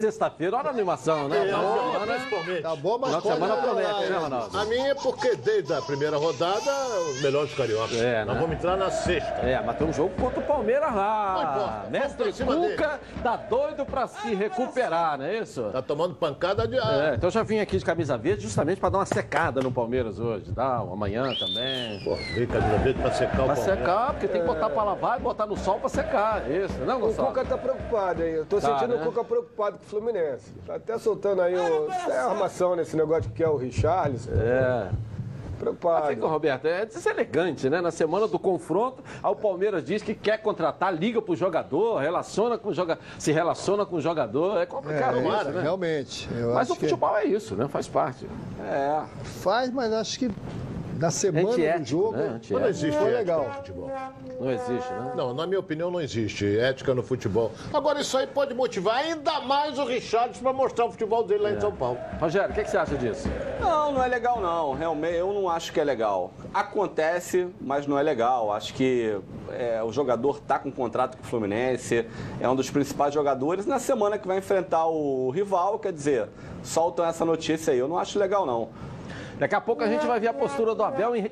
Sexta-feira, olha a animação, né? Tá bom, mas Nossa, semana promete, né, Ronaldo? A minha é porque desde a primeira rodada, os melhores cariocas. Nós vamos entrar na sexta. Mas tem um jogo contra o Palmeiras lá. Mestre Cuca tá doido pra se recuperar, não é isso? Tá tomando pancada de então eu já vim aqui de camisa verde justamente pra dar uma secada no Palmeiras hoje. Amanhã também. Pô, vem camisa verde pra secar o Palmeiras. Pra secar, porque tem que botar pra lavar e botar no sol pra secar. Isso, não, Gonçalo? O Cuca tá preocupado aí. Eu tô sentindo o Cuca preocupado com o Fluminense. Tá até soltando aí armação nesse negócio que é o Richarlison. Preocupado. Fica, Roberto, é deselegante, né? Na semana do confronto, o Palmeiras diz que quer contratar, liga pro jogador, se relaciona com o jogador. É complicado isso, né? Realmente. Mas o futebol é isso, né? Faz parte. Faz, mas acho que na semana do jogo não existe foi ética legal. no futebol. Não existe, né? Não, na minha opinião não existe ética no futebol. Agora isso aí pode motivar ainda mais o Richarlison para mostrar o futebol dele lá em São Paulo. Rogério, o que você acha disso? Não é legal não. Realmente eu não acho que é legal. Acontece, mas não é legal. Acho que o jogador tá com contrato com o Fluminense, é um dos principais jogadores. Na semana que vai enfrentar o rival, quer dizer, soltam essa notícia aí. Eu não acho legal não. Daqui a pouco a gente vai ver a postura do Abel em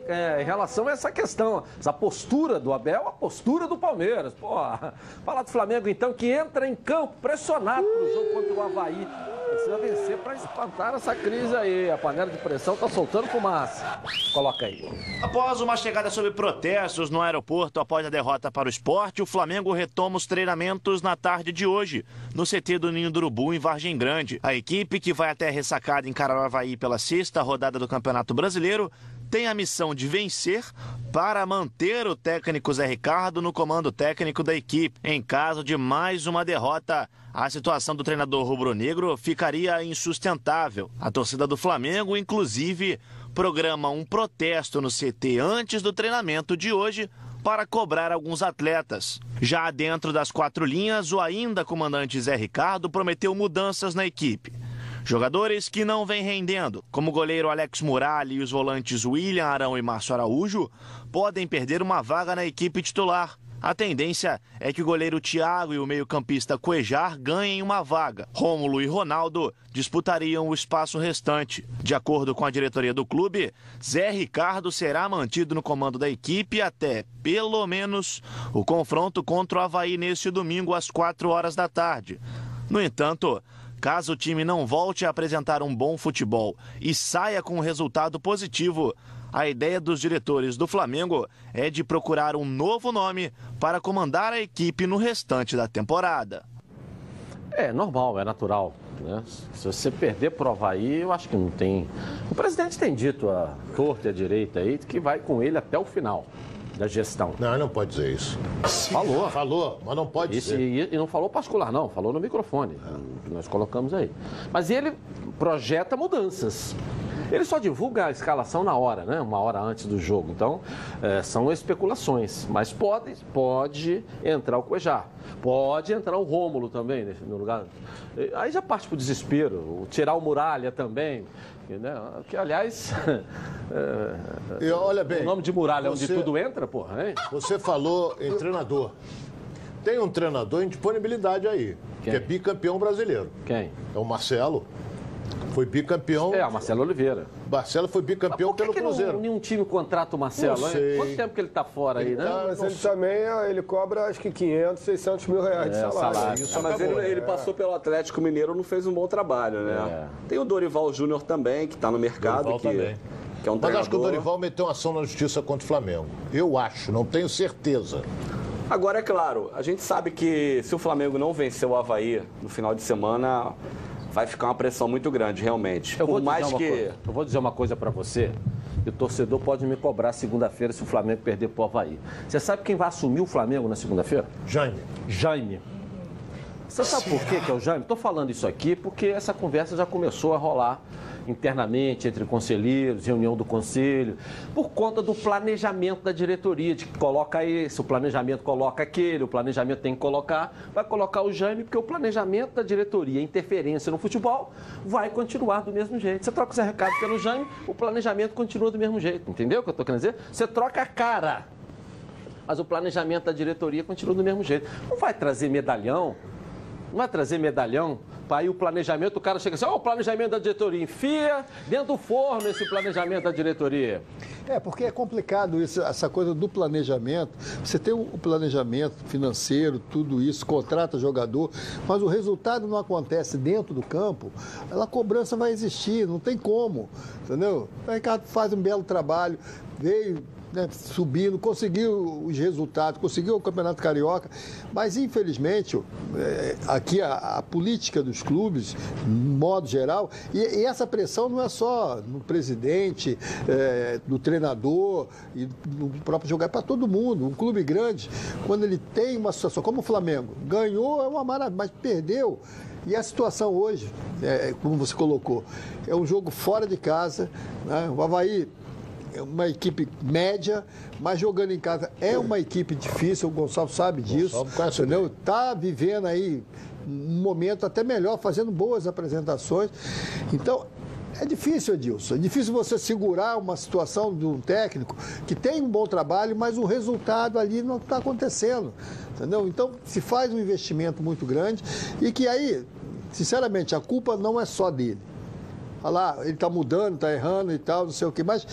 relação a essa questão. Essa postura do Abel, a postura do Palmeiras. Falar do Flamengo, então, que entra em campo pressionado pro jogo contra o Avaí. Precisa vencer para espantar essa crise aí. A panela de pressão tá soltando fumaça. Coloca aí. Após uma chegada sob protestos no aeroporto após a derrota para o Sport, o Flamengo retoma os treinamentos na tarde de hoje, no CT do Ninho do Urubu, em Vargem Grande. A equipe, que vai até a ressacada encarar o Avaí pela sexta rodada do Campeonato Brasileiro, tem a missão de vencer para manter o técnico Zé Ricardo no comando técnico da equipe. Em caso de mais uma derrota, a situação do treinador rubro-negro ficaria insustentável. A torcida do Flamengo, inclusive, programa um protesto no CT antes do treinamento de hoje para cobrar alguns atletas. Já dentro das quatro linhas, o ainda comandante Zé Ricardo prometeu mudanças na equipe. Jogadores que não vêm rendendo, como o goleiro Alex Muralha e os volantes William Arão e Márcio Araújo, podem perder uma vaga na equipe titular. A tendência é que o goleiro Thiago e o meio-campista Cuejar ganhem uma vaga. Rômulo e Ronaldo disputariam o espaço restante. De acordo com a diretoria do clube, Zé Ricardo será mantido no comando da equipe até, pelo menos, o confronto contra o Avaí neste domingo às 4 da tarde. No entanto, caso o time não volte a apresentar um bom futebol e saia com um resultado positivo, a ideia dos diretores do Flamengo é de procurar um novo nome para comandar a equipe no restante da temporada. É normal, é natural, né? Se você perder pro Avaí, eu acho que não tem... O presidente tem dito à torta e à direita aí que vai com ele até o final da gestão. Não pode dizer isso. Falou, mas não pode dizer. E não falou particular, não. Falou no microfone, que nós colocamos aí. Mas ele projeta mudanças. Ele só divulga a escalação na hora, né? Uma hora antes do jogo. Então, são especulações. Mas pode entrar o Cuejar. Pode entrar o Rômulo também no lugar. Aí já parte para o desespero. Tirar o Muralha também. Né? Que, aliás, olha bem, o nome de Muralha é onde tudo entra, porra, hein? Você falou em treinador. Tem um treinador em disponibilidade aí, que é bicampeão brasileiro. Quem? É o Marcelo. Foi bicampeão. O Marcelo Oliveira. Marcelo foi bicampeão pelo Cruzeiro. Nenhum time contrata o Marcelo, não sei. Quanto tempo que ele está fora aí, né? Mas ele também, ele cobra acho que 500, 600 mil reais de salário. Mas ele passou pelo Atlético Mineiro, não fez um bom trabalho, né? Tem o Dorival Júnior também, que está no mercado, que é um treinador. Mas acho que o Dorival meteu uma ação na justiça contra o Flamengo. Eu acho, não tenho certeza. Agora, é claro, a gente sabe que se o Flamengo não vencer o Avaí no final de semana, vai ficar uma pressão muito grande, realmente. Eu vou dizer uma coisa para você, e o torcedor pode me cobrar segunda-feira se o Flamengo perder pro Avaí. Você sabe quem vai assumir o Flamengo na segunda-feira? Jaime. Você sabe por que é o Jaime? Estou falando isso aqui porque essa conversa já começou a rolar internamente entre conselheiros, reunião do conselho, por conta do planejamento da diretoria, de que coloca esse, o planejamento coloca aquele, o planejamento tem que colocar, vai colocar o Jaime, porque o planejamento da diretoria, interferência no futebol, vai continuar do mesmo jeito. Você troca o Zé Ricardo pelo Jaime, o planejamento continua do mesmo jeito, entendeu o que eu estou querendo dizer? Você troca a cara, mas o planejamento da diretoria continua do mesmo jeito. Não vai trazer medalhão Aí o planejamento, o cara chega assim, o planejamento da diretoria, enfia dentro do forno esse planejamento da diretoria. Porque é complicado isso, essa coisa do planejamento. Você tem o planejamento financeiro, tudo isso, contrata jogador, mas o resultado não acontece dentro do campo, a cobrança vai existir, não tem como, entendeu? O Ricardo faz um belo trabalho, veio, né, subindo, conseguiu os resultados, conseguiu o Campeonato Carioca, mas infelizmente aqui a política dos clubes, no modo geral, e essa pressão não é só no presidente, no treinador e no próprio jogador, é para todo mundo. Um clube grande, quando ele tem uma situação como o Flamengo, ganhou é uma maravilha, mas perdeu. E a situação hoje, como você colocou, é um jogo fora de casa, né? O Avaí é uma equipe média, mas jogando em casa é uma equipe difícil, o Gonçalo sabe disso, entendeu? Está vivendo aí um momento até melhor, fazendo boas apresentações. Então, é difícil, Edilson, é difícil você segurar uma situação de um técnico que tem um bom trabalho, mas o resultado ali não está acontecendo, entendeu? Então, se faz um investimento muito grande e que aí, sinceramente, a culpa não é só dele. Olha lá, ele está mudando, está errando e tal, não sei o quê, mas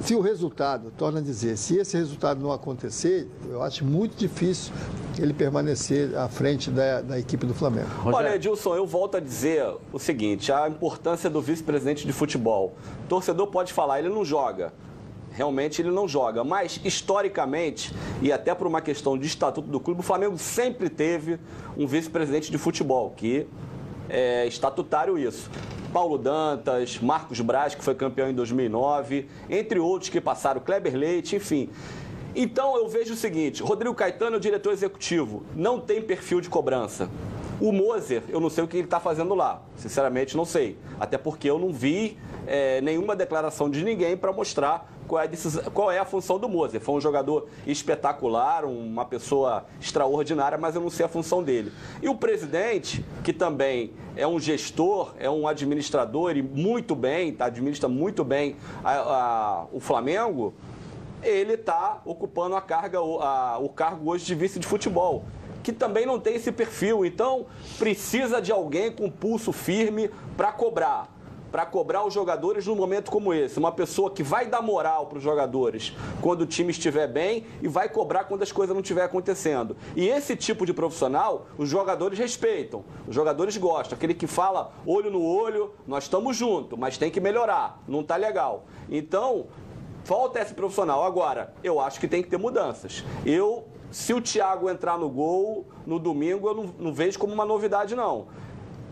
se o resultado, torna a dizer, se esse resultado não acontecer, eu acho muito difícil ele permanecer à frente da equipe do Flamengo. Olha, Edilson, eu volto a dizer o seguinte, a importância do vice-presidente de futebol. O torcedor pode falar, ele não joga. Realmente ele não joga, mas historicamente, e até por uma questão de estatuto do clube, o Flamengo sempre teve um vice-presidente de futebol, que é estatutário isso. Paulo Dantas, Marcos Braz, que foi campeão em 2009, entre outros que passaram, Kleber Leite, enfim. Então eu vejo o seguinte, Rodrigo Caetano é o diretor executivo, não tem perfil de cobrança. O Moser, eu não sei o que ele está fazendo lá, sinceramente não sei. Até porque eu não vi nenhuma declaração de ninguém para mostrar qual é a função do Moser. Foi um jogador espetacular, uma pessoa extraordinária, mas eu não sei a função dele. E o presidente, que também é um gestor, é um administrador e muito bem, administra muito bem o Flamengo, ele está ocupando o cargo hoje de vice de futebol, que também não tem esse perfil. Então, precisa de alguém com pulso firme para cobrar os jogadores num momento como esse. Uma pessoa que vai dar moral para os jogadores quando o time estiver bem e vai cobrar quando as coisas não estiverem acontecendo. E esse tipo de profissional, os jogadores respeitam, os jogadores gostam. Aquele que fala olho no olho, nós estamos juntos, mas tem que melhorar, não está legal. Então, falta esse profissional. Agora, eu acho que tem que ter mudanças. Se o Thiago entrar no gol no domingo, eu não vejo como uma novidade, não.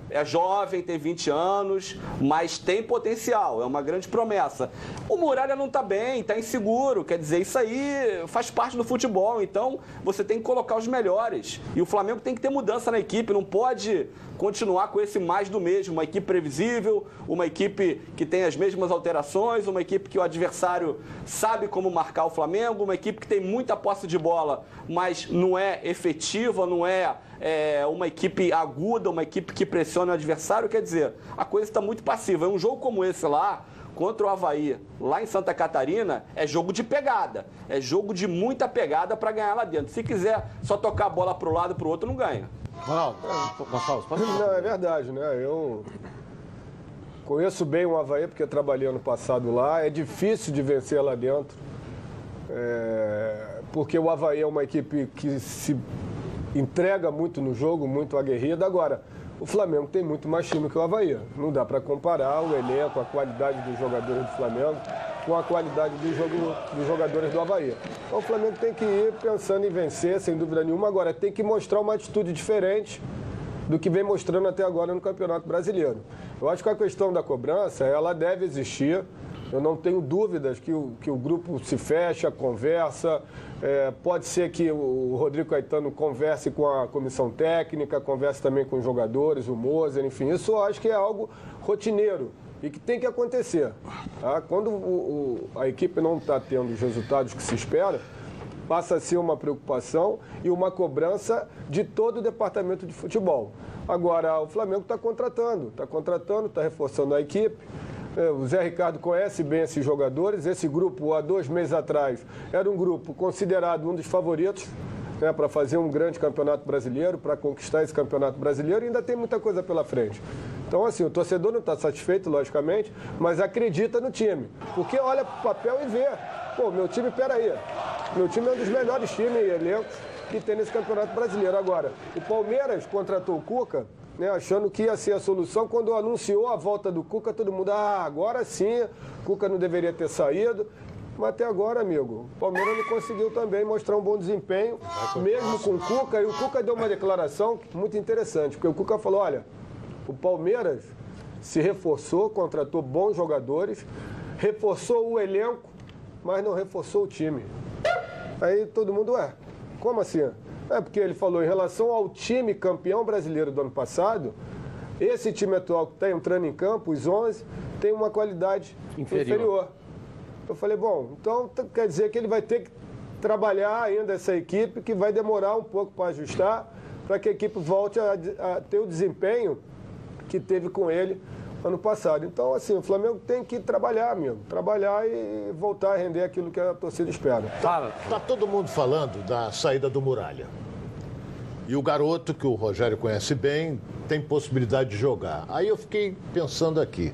É jovem, tem 20 anos, mas tem potencial, é uma grande promessa. O Muralha não está bem, está inseguro, quer dizer, isso aí faz parte do futebol, então você tem que colocar os melhores. E o Flamengo tem que ter mudança na equipe, não pode continuar com esse mais do mesmo, uma equipe previsível, uma equipe que tem as mesmas alterações, uma equipe que o adversário sabe como marcar o Flamengo, uma equipe que tem muita posse de bola, mas não é efetiva, não é uma equipe aguda, uma equipe que pressiona o adversário. Quer dizer, a coisa está muito passiva. Um jogo como esse lá, contra o Avaí, lá em Santa Catarina, é jogo de pegada. É jogo de muita pegada para ganhar lá dentro. Se quiser só tocar a bola para o lado e para o outro, não ganha. Gonçalo, pode falar? Não, é verdade, né? Eu conheço bem o Avaí porque eu trabalhei ano passado lá. É difícil de vencer lá dentro. Porque o Avaí é uma equipe que se entrega muito no jogo, muito aguerrida. Agora, o Flamengo tem muito mais time que o Avaí. Não dá para comparar o elenco, a qualidade dos jogadores do Flamengo com a qualidade dos jogadores do Avaí. Então o Flamengo tem que ir pensando em vencer, sem dúvida nenhuma. Agora, tem que mostrar uma atitude diferente do que vem mostrando até agora no Campeonato Brasileiro. Eu acho que a questão da cobrança, ela deve existir. Eu não tenho dúvidas que o grupo se fecha, conversa. Pode ser que o Rodrigo Caetano converse com a comissão técnica, converse também com os jogadores, o Moser, enfim. Isso eu acho que é algo rotineiro e que tem que acontecer. Tá? Quando a equipe não está tendo os resultados que se espera, passa a ser uma preocupação e uma cobrança de todo o departamento de futebol. Agora, o Flamengo está contratando, está reforçando a equipe. O Zé Ricardo conhece bem esses jogadores. Esse grupo, há 2 meses atrás, era um grupo considerado um dos favoritos né, para fazer um grande campeonato brasileiro, para conquistar esse campeonato brasileiro, e ainda tem muita coisa pela frente. Então, assim, o torcedor não está satisfeito, logicamente, mas acredita no time. Porque olha para o papel e vê. Pô, meu time, peraí, meu time é um dos melhores times e elencos que tem nesse campeonato brasileiro. Agora, o Palmeiras contratou o Cuca, né, achando que ia ser a solução. Quando anunciou a volta do Cuca, todo mundo, agora sim, o Cuca não deveria ter saído. Mas até agora, amigo, o Palmeiras não conseguiu também mostrar um bom desempenho, mesmo com o Cuca. E o Cuca deu uma declaração muito interessante, porque o Cuca falou, olha, o Palmeiras se reforçou, contratou bons jogadores, reforçou o elenco, mas não reforçou o time. Aí todo mundo, como assim? É porque ele falou, em relação ao time campeão brasileiro do ano passado, esse time atual que está entrando em campo, os 11, tem uma qualidade inferior. Eu falei, bom, então quer dizer que ele vai ter que trabalhar ainda essa equipe, que vai demorar um pouco para ajustar, para que a equipe volte a ter o desempenho que teve com ele ano passado. Então, assim, o Flamengo tem que trabalhar, amigo. Trabalhar e voltar a render aquilo que a torcida espera. Tá todo mundo falando da saída do Muralha. E o garoto, que o Rogério conhece bem, tem possibilidade de jogar. Aí eu fiquei pensando aqui.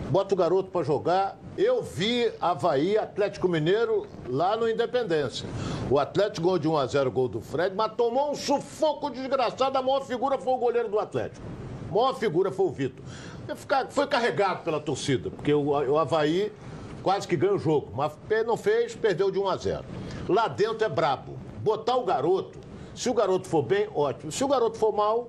Bota o garoto para jogar. Eu vi Avaí, Atlético Mineiro, lá no Independência. O Atlético ganhou de 1-0 o gol do Fred, mas tomou um sufoco desgraçado. A maior figura foi o goleiro do Atlético. A maior figura foi o Vitor. Foi carregado pela torcida, porque o Avaí quase que ganha o jogo, mas não fez, perdeu de 1-0. Lá dentro é brabo. Botar o garoto, se o garoto for bem, ótimo. Se o garoto for mal,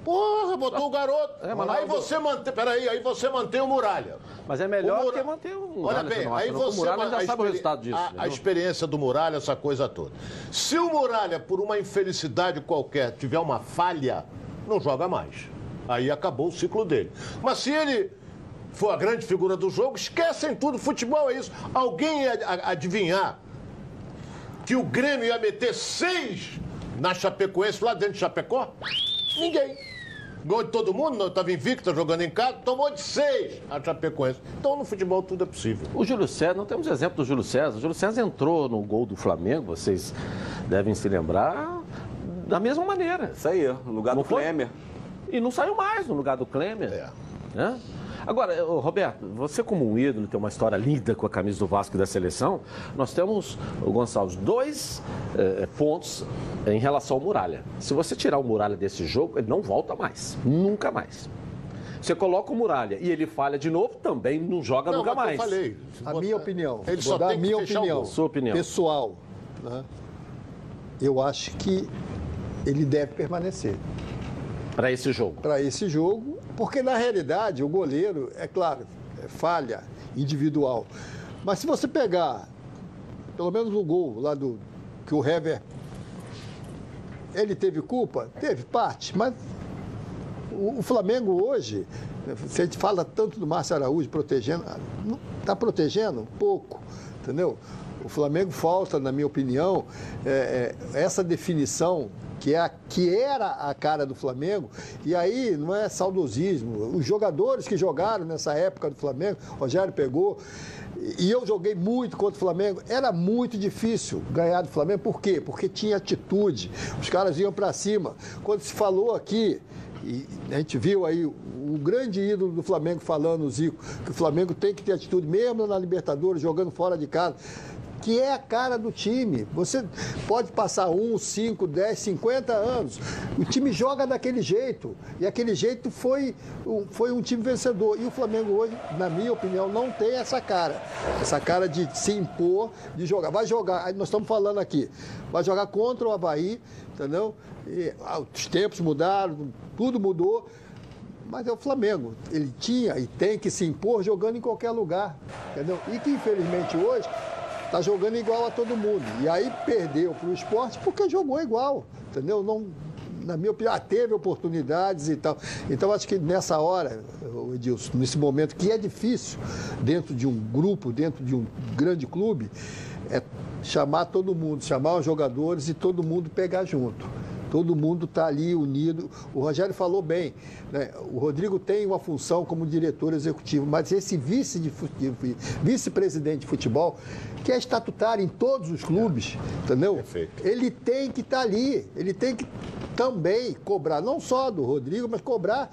porra, botou o garoto. Aí você mantém, aí você mantém o Muralha. Mas é melhor que manter o Muralha. Olha bem, aí você... O Muralha já sabe o resultado disso. A experiência do Muralha, essa coisa toda. Se o Muralha, por uma infelicidade qualquer, tiver uma falha, não joga mais. Aí acabou o ciclo dele. Mas se ele for a grande figura do jogo, esquecem tudo. Futebol é isso. Alguém ia adivinhar que o Grêmio ia meter 6 na Chapecoense, lá dentro de Chapecó? Ninguém. Gol de todo mundo, não estava invicto, jogando em casa, tomou de 6 a Chapecoense. Então, no futebol, tudo é possível. O Júlio César, não temos exemplo do Júlio César. O Júlio César entrou no gol do Flamengo, vocês devem se lembrar, da mesma maneira. Isso aí, no lugar do Klemer. E não saiu mais no lugar do Klemer. Né? Agora, Roberto, você como um ídolo, tem uma história linda com a camisa do Vasco e da seleção. Nós temos, Gonçalves, 2 pontos em relação ao Muralha. Se você tirar o Muralha desse jogo, ele não volta mais. Nunca mais. Você coloca o Muralha e ele falha de novo, também não joga nunca mais. Eu falei. A minha opinião. Ele só tem que fechar o gol. Sua opinião. Pessoal, né? Eu acho que ele deve permanecer. Para esse jogo? Para esse jogo, porque na realidade o goleiro, é claro, é falha individual. Mas se você pegar, pelo menos o gol lá que o Hever, ele teve culpa? Teve parte, mas o Flamengo hoje, se a gente fala tanto do Márcio Araújo protegendo, está protegendo pouco, entendeu? O Flamengo falta, na minha opinião, essa definição que era a cara do Flamengo, e aí não é saudosismo. Os jogadores que jogaram nessa época do Flamengo, o Rogério pegou, e eu joguei muito contra o Flamengo, era muito difícil ganhar do Flamengo. Por quê? Porque tinha atitude, os caras iam para cima. Quando se falou aqui, e a gente viu aí o grande ídolo do Flamengo falando, o Zico, que o Flamengo tem que ter atitude, mesmo na Libertadores, jogando fora de casa, que é a cara do time. Você pode passar 1, 5, 10, 50 anos. O time joga daquele jeito. E aquele jeito foi um time vencedor. E o Flamengo hoje, na minha opinião, não tem essa cara. Essa cara de se impor, de jogar. Vai jogar, nós estamos falando aqui, vai jogar contra o Avaí, entendeu? E, os tempos mudaram, tudo mudou. Mas é o Flamengo. Ele tinha e tem que se impor jogando em qualquer lugar. Entendeu? E que, infelizmente, hoje está jogando igual a todo mundo. E aí perdeu para o Sport porque jogou igual, entendeu? Não, na minha opinião, teve oportunidades e tal. Então, acho que nessa hora, Edilson, nesse momento que é difícil, dentro de um grupo, dentro de um grande clube, é chamar todo mundo, chamar os jogadores e todo mundo pegar junto. Todo mundo está ali unido. O Rogério falou bem, né? O Rodrigo tem uma função como diretor executivo, mas esse vice-presidente de futebol, que é estatutário em todos os clubes, entendeu? Perfeito. Ele tem que estar ali, ele tem que também cobrar, não só do Rodrigo, mas cobrar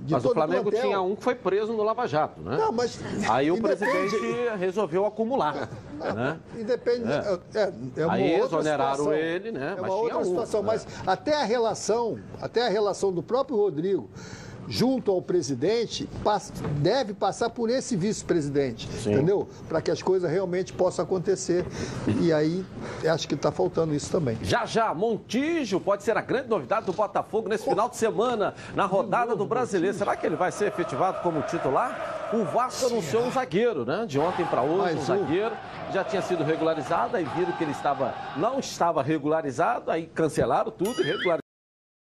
de mas todo o Flamengo plantel. tinha um que foi preso no Lava Jato, né? Não, mas aí o presidente resolveu acumular. Né? Independe. É uma aí outra exoneraram situação. ele, né? É Mas uma tinha outra situação. Mas até a relação do próprio Rodrigo junto ao presidente deve passar por esse vice-presidente, entendeu? Para que as coisas realmente possam acontecer. E aí, acho que está faltando isso também. Já, Montijo pode ser a grande novidade do Botafogo nesse final de semana, na rodada do Brasileiro. Será que ele vai ser efetivado como titular? O Vasco anunciou um zagueiro, né? De ontem para hoje, um zagueiro. Já tinha sido regularizado, aí viram que ele não estava regularizado, aí cancelaram tudo e regularizaram.